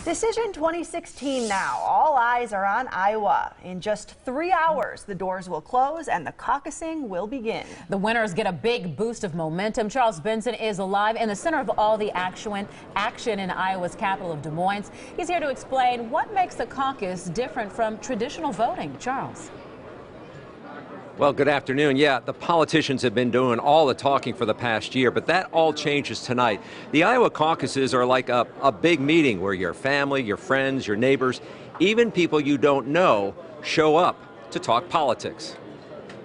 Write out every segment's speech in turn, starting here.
Decision 2016 now. All eyes are on Iowa. In just 3 hours, the doors will close and the caucusing will begin. The winners get a big boost of momentum. Charles Benson is alive in the center of all the action in Iowa's capital of Des Moines. He's here to explain what makes the caucus different from traditional voting. Charles. Well, good afternoon. Yeah, the politicians have been doing all the talking for the past year, but that all changes tonight. The Iowa caucuses are like a big meeting where your family, your friends, your neighbors, even people you don't know show up to talk politics.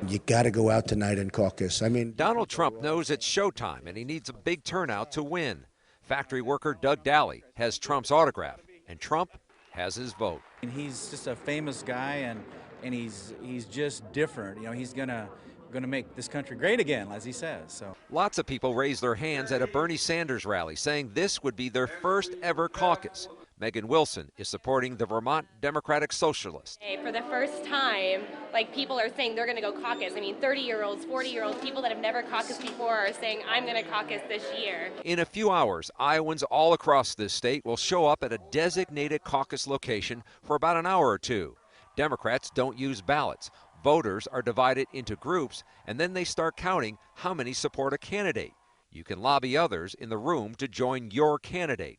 You got to go out tonight and caucus. Donald Trump knows it's showtime and he needs a big turnout to win. Factory worker Doug Daly has Trump's autograph, and Trump has his vote. And he's just a famous guy, and he's just different. You know, he's gonna make this country great again, as he says. So lots of people raised their hands at a Bernie Sanders rally, saying this would be their first ever caucus. Megan Wilson is supporting the Vermont Democratic Socialists. For the first time, people are saying they're going to go caucus. 30-year-olds, 40-year-olds, people that have never caucused before are saying, I'm going to caucus this year. In a few hours, Iowans all across this state will show up at a designated caucus location for about an hour or two. Democrats don't use ballots. Voters are divided into groups, and then they start counting how many support a candidate. You can lobby others in the room to join your candidate.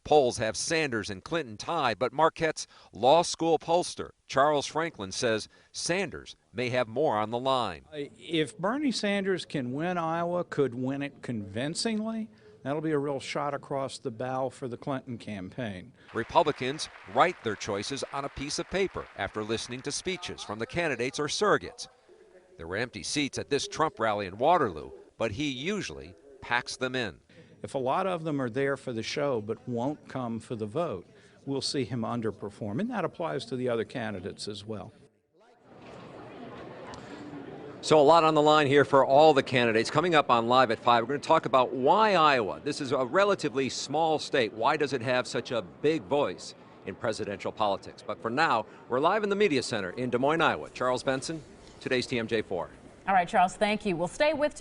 Polls have Sanders and Clinton tied, but Marquette's law school pollster Charles Franklin says Sanders may have more on the line. If Bernie Sanders can win Iowa, could win it convincingly, that'll be a real shot across the bow for the Clinton campaign. Republicans write their choices on a piece of paper after listening to speeches from the candidates or surrogates. There were empty seats at this Trump rally in Waterloo, but he usually packs them in. If a lot of them are there for the show but won't come for the vote, we'll see him underperform, and that applies to the other candidates as well. So a lot on the line here for all the candidates. Coming up on Live at 5, we're going to talk about why Iowa. This is a relatively small state. Why does it have such a big voice in presidential politics? But for now, we're live in the Media Center in Des Moines, Iowa. Charles Benson, today's TMJ4. All right, Charles, thank you. We'll stay with